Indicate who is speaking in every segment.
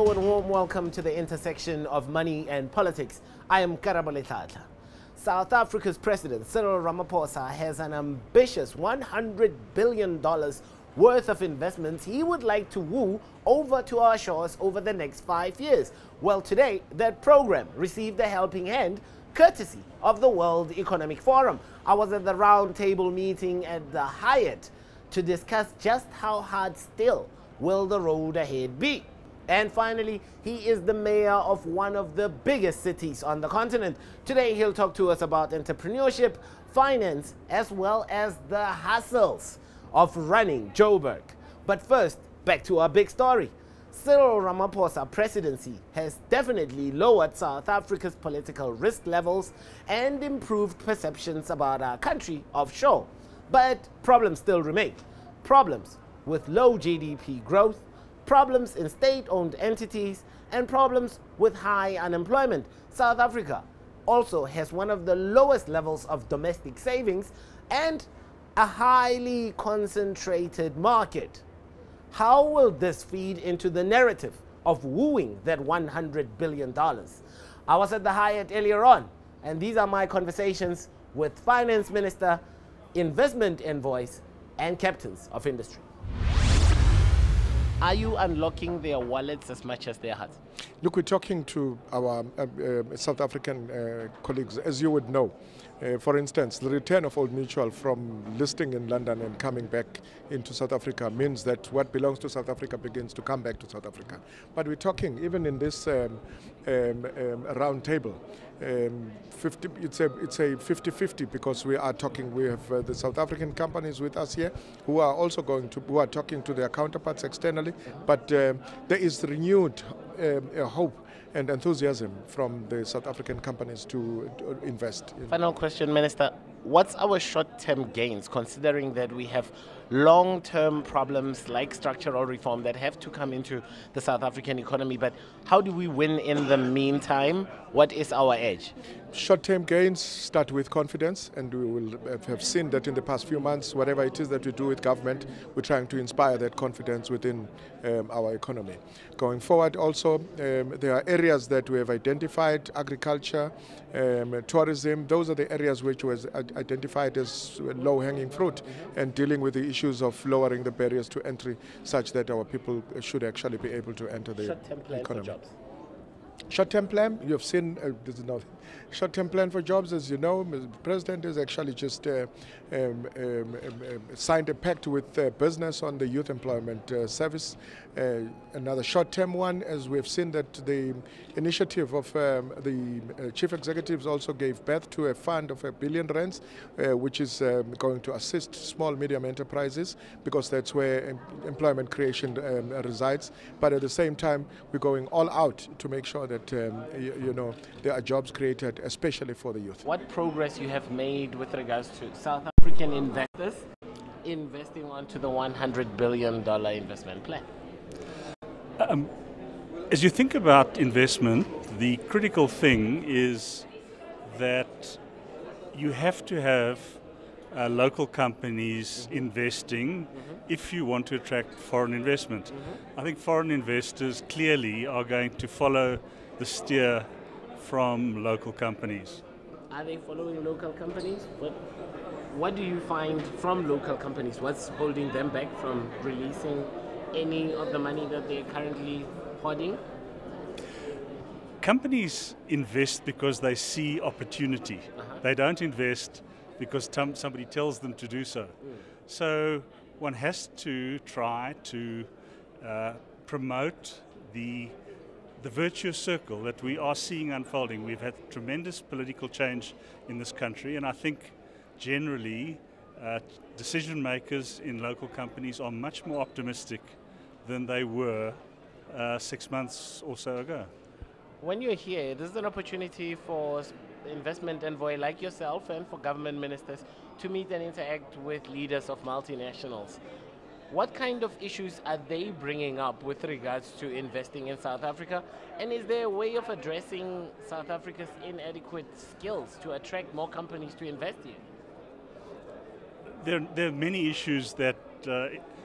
Speaker 1: Hello and warm welcome to the intersection of money and politics. I am Karabale Tlatla. South Africa's President Cyril Ramaphosa has an ambitious $100 billion worth of investments he would like to woo over to our shores over the next 5 years. Well, today, that program received a helping hand courtesy of the World Economic Forum. I was at the roundtable meeting at the Hyatt to discuss just how hard still will the road ahead be. And finally, he is the mayor of one of the biggest cities on the continent. Today, he'll talk to us about entrepreneurship, finance, as well as the hassles of running Joburg. But first, back to our big story. Cyril Ramaphosa presidency has definitely lowered South Africa's political risk levels and improved perceptions about our country offshore. But problems still remain. Problems with low GDP growth, problems in state-owned entities, and problems with high unemployment. South Africa also has one of the lowest levels of domestic savings and a highly concentrated market. How will this feed into the narrative of wooing that $100 billion? I was at the Hyatt earlier on, and these are my conversations with Finance Minister, Investment Envoys, and Captains of Industry. Are you unlocking their wallets as much as their hearts?
Speaker 2: Look, we're talking to our South African colleagues, as you would know. For instance, the return of Old Mutual from listing in London and coming back into South Africa means that what belongs to South Africa begins to come back to South Africa. But we're talking, even in this round table, it's a 50-50 because we are talking, we have the South African companies with us here who are also who are talking to their counterparts externally, but there is renewed hope and enthusiasm from the South African companies to invest.
Speaker 1: Final question, Minister. What's our short-term gains, considering that we have long-term problems like structural reform that have to come into the South African economy? But how do we win in the meantime? What is our edge?
Speaker 2: Short-term gains start with confidence, and we will have seen that in the past few months, whatever it is that we do with government, we're trying to inspire that confidence within our economy. Going forward also, there are areas that we have identified: agriculture, tourism. Those are the areas which was identified as low-hanging fruit, and dealing with the issues of lowering the barriers to entry such that our people should actually be able to enter the
Speaker 1: short-term plan
Speaker 2: economy.
Speaker 1: for jobs.
Speaker 2: Short-term plan, you've seen, this is not short-term plan for jobs, as you know. The President has actually just signed a pact with business on the youth employment service. Another short-term one, as we've seen that the initiative of the chief executives also gave birth to a fund of R1 billion, which is going to assist small, medium enterprises, because that's where employment creation resides. But at the same time, we're going all out to make sure that there are jobs created, especially for the youth.
Speaker 1: What progress you have made with regards to South African investors investing onto the $100 billion investment plan?
Speaker 3: As you think about investment, the critical thing is that you have to have local companies investing if you want to attract foreign investment. I think foreign investors clearly are going to follow the steer from local companies.
Speaker 1: Are they following local companies? What do you find from local companies? What's holding them back from releasing any of the money that they're currently hoarding?
Speaker 3: Companies invest because they see opportunity. They don't invest because somebody tells them to do so. So one has to try to promote the virtuous circle that we are seeing unfolding. We've had tremendous political change in this country, and I think generally decision makers in local companies are much more optimistic than they were 6 months or so ago.
Speaker 1: When you're here, this is an opportunity for investment envoy like yourself and for government ministers to meet and interact with leaders of multinationals. What kind of issues are they bringing up with regards to investing in South Africa? And is there a way of addressing South Africa's inadequate skills to attract more companies to invest here?
Speaker 3: There are many issues that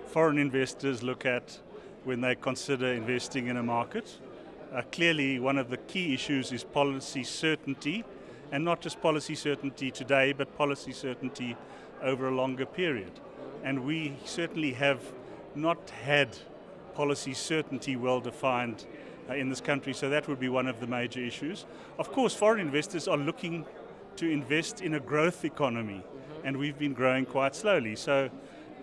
Speaker 3: foreign investors look at when they consider investing in a market. clearly one of the key issues is policy certainty, and not just policy certainty today, but policy certainty over a longer period. And we certainly have not had policy certainty well defined in this country, so that would be one of the major issues. Of course, foreign investors are looking to invest in a growth economy, and we've been growing quite slowly. So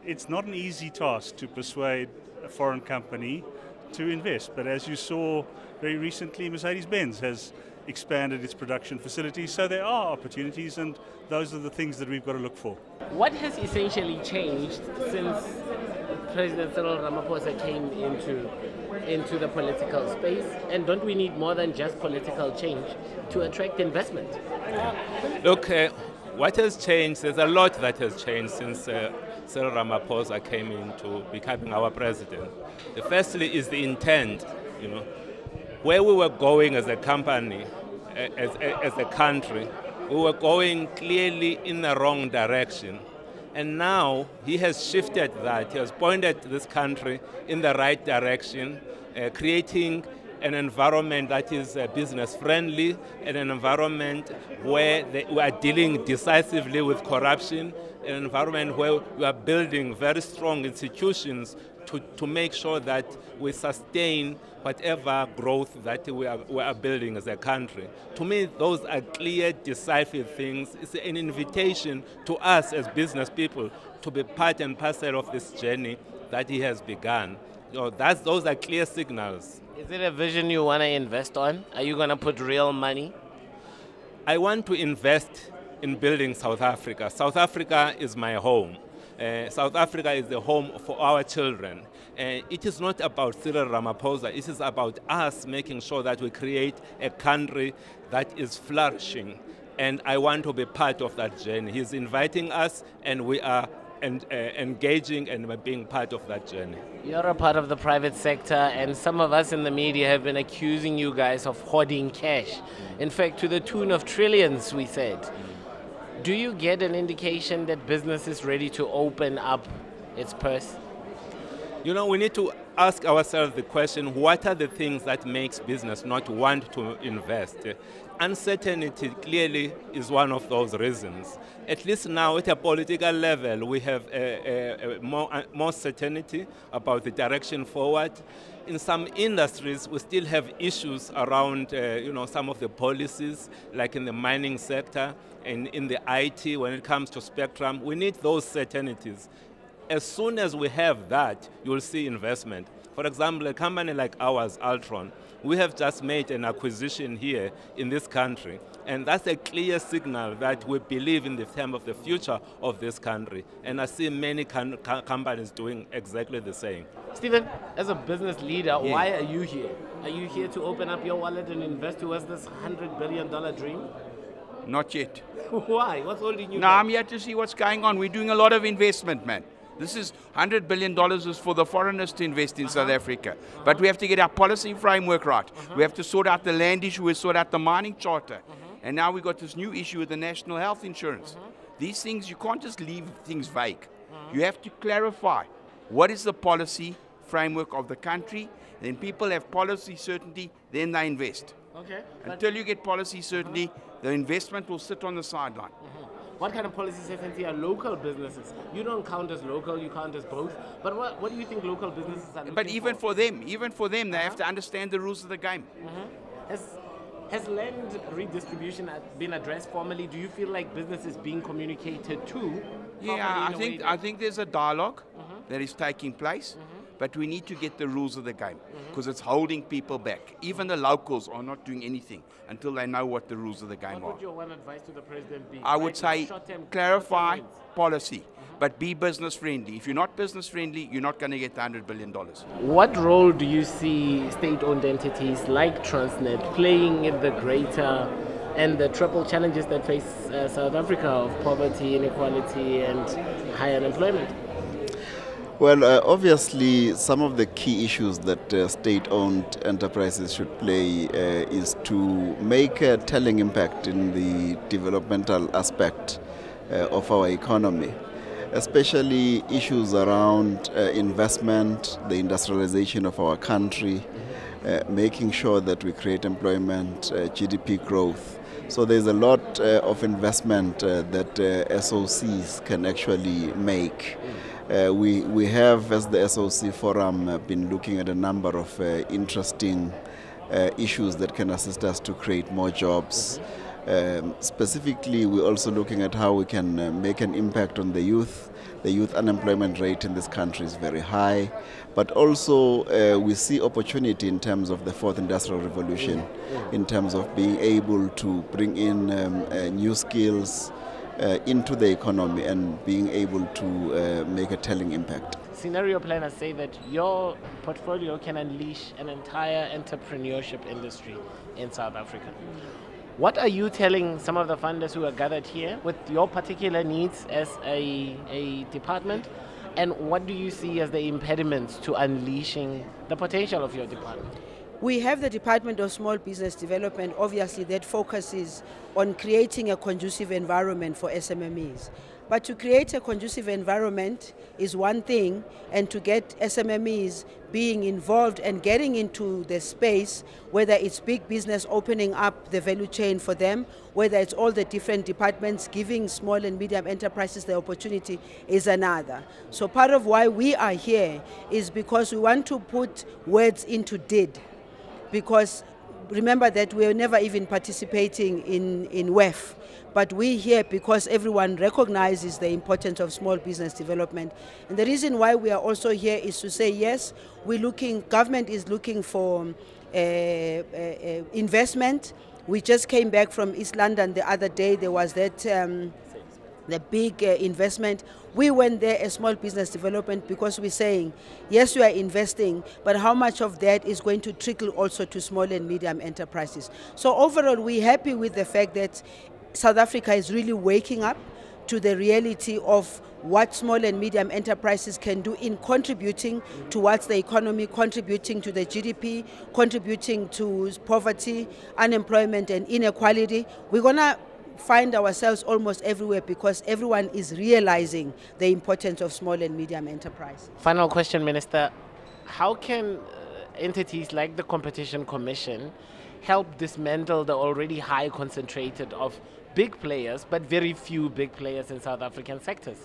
Speaker 3: it's not an easy task to persuade a foreign company to invest. But as you saw very recently, Mercedes-Benz has expanded its production facilities, so there are opportunities, and those are the things that we've got to look for.
Speaker 1: What has essentially changed since President Cyril Ramaphosa came into the political space? And don't we need more than just political change to attract investment?
Speaker 4: Look, what has changed, there's a lot that has changed since Cyril Ramaphosa came into becoming our president. The firstly is the intent, where we were going as a company, as a country, we were going clearly in the wrong direction. And now he has shifted that, he has pointed this country in the right direction, creating an environment that is business friendly, and an environment where we are dealing decisively with corruption, an environment where we are building very strong institutions to make sure that we sustain whatever growth that we are building as a country. To me, those are clear, decisive things. It's an invitation to us as business people to be part and parcel of this journey that he has begun. Those are clear signals.
Speaker 1: Is it a vision you want to invest on? Are you going to put real money?
Speaker 4: I want to invest in building South Africa. South Africa is my home. South Africa is the home for our children. It is not about Cyril Ramaphosa. It is about us making sure that we create a country that is flourishing. And I want to be part of that journey. He's inviting us, and we are engaging and being part of that journey.
Speaker 1: You're a part of the private sector, and some of us in the media have been accusing you guys of hoarding cash. In fact, to the tune of trillions, we said. Do you get an indication that business is ready to open up its purse?
Speaker 4: We need to ask ourselves the question, what are the things that makes business not want to invest? Uncertainty clearly is one of those reasons. At least now at a political level, we have more certainty about the direction forward. In some industries, we still have issues around some of the policies, like in the mining sector and in the IT when it comes to spectrum. We need those certainties. As soon as we have that, you'll see investment. For example, a company like ours, Altron, we have just made an acquisition here in this country, and that's a clear signal that we believe in the term of the future of this country. And I see many companies doing exactly the same.
Speaker 1: Stephen, as a business leader, why are you here? Are you here to open up your wallet and invest towards this $100 billion dream?
Speaker 5: Not yet.
Speaker 1: Why? What's holding you
Speaker 5: No,
Speaker 1: back?
Speaker 5: I'm here to see what's going on. We're doing a lot of investment, man. This is $100 billion is for the foreigners to invest in South Africa. But we have to get our policy framework right. We have to sort out the land issue, we sort out the mining charter. And now we've got this new issue with the national health insurance. These things, you can't just leave things vague. You have to clarify what is the policy framework of the country. Then people have policy certainty, then they invest.
Speaker 1: Okay.
Speaker 5: Until you get policy certainty, the investment will sit on the sideline.
Speaker 1: What kind of policy certainty are local businesses? You don't count as local, you count as both. But what do you think local businesses are looking
Speaker 5: But even for them, they have to understand the rules of the game.
Speaker 1: Has land redistribution been addressed formally? Do you feel like business is being communicated to?
Speaker 5: Yeah, I think there's a dialogue that is taking place. But we need to get the rules of the game because it's holding people back. Even the locals are not doing anything until they know what the rules of the game are.
Speaker 1: What would your one advice to the president be?
Speaker 5: I would say clarify policy, but be business friendly. If you're not business friendly, you're not going to get the $100 billion.
Speaker 1: What role do you see state-owned entities like Transnet playing in the greater and the triple challenges that face South Africa of poverty, inequality, and high unemployment?
Speaker 6: Well, obviously, some of the key issues that state-owned enterprises should play is to make a telling impact in the developmental aspect of our economy, especially issues around investment, the industrialization of our country, making sure that we create employment, GDP growth. So there's a lot of investment that SOCs can actually make. We have, as the SOC Forum, been looking at a number of interesting issues that can assist us to create more jobs. Specifically, we're also looking at how we can make an impact on the youth. The youth unemployment rate in this country is very high, but also we see opportunity in terms of the fourth industrial revolution, in terms of being able to bring in new skills into the economy and being able to make a telling impact.
Speaker 1: Scenario planners say that your portfolio can unleash an entire entrepreneurship industry in South Africa. What are you telling some of the funders who are gathered here with your particular needs as a department? And what do you see as the impediments to unleashing the potential of your department?
Speaker 7: We have the Department of Small Business Development, obviously, that focuses on creating a conducive environment for SMMEs. But to create a conducive environment is one thing, and to get SMMEs being involved and getting into the space, whether it's big business opening up the value chain for them, whether it's all the different departments giving small and medium enterprises the opportunity, is another. So part of why we are here is because we want to put words into deed. Because remember that we are never even participating in WEF. But we're here because everyone recognizes the importance of small business development. And the reason why we are also here is to say, yes, government is looking for investment. We just came back from East London the other day. There was that the big investment. We went there as small business development because we're saying, yes, we are investing, but how much of that is going to trickle also to small and medium enterprises? So overall, we're happy with the fact that South Africa is really waking up to the reality of what small and medium enterprises can do in contributing towards the economy, contributing to the GDP, contributing to poverty, unemployment, and inequality. We're going to find ourselves almost everywhere because everyone is realizing the importance of small and medium enterprise.
Speaker 1: Final question, Minister. How can entities like the Competition Commission help dismantle the already high concentrated of big players, but very few big players in South African sectors?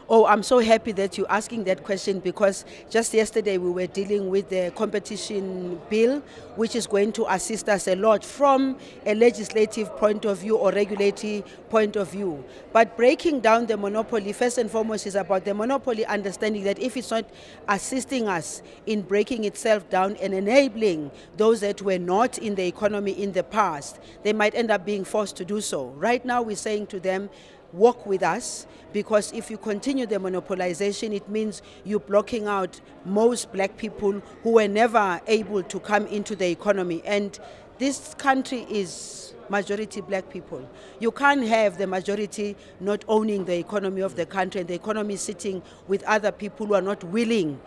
Speaker 7: Oh, I'm so happy that you're asking that question, because just yesterday we were dealing with the competition bill, which is going to assist us a lot from a legislative point of view or regulatory point of view. But breaking down the monopoly, first and foremost, is about the monopoly understanding that if it's not assisting us in breaking itself down and enabling those that were not in the economy in the past, they might end up being forced to do so. Right now we're saying to them, work with us, because if you continue the monopolization, it means you're blocking out most black people who were never able to come into the economy. And this country is majority black people. You can't have the majority not owning the economy of the country and the economy sitting with other people who are not willing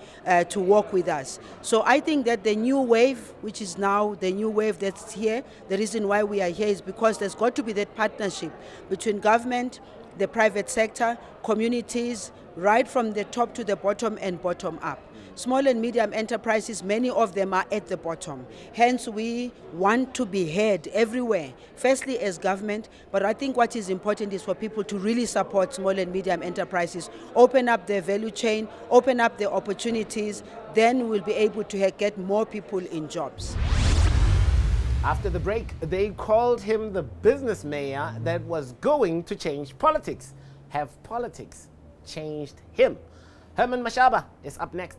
Speaker 7: to work with us. So I think that the new wave, which is now the new wave that's here, the reason why we are here is because there's got to be that partnership between government, the private sector, communities, right from the top to the bottom and bottom up. Small and medium enterprises, many of them are at the bottom. Hence, we want to be heard everywhere, firstly as government, but I think what is important is for people to really support small and medium enterprises, open up their value chain, open up the opportunities, then we'll be able to get more people in jobs.
Speaker 1: After the break, they called him the business mayor that was going to change politics. Have politics changed him? Herman Mashaba is up next.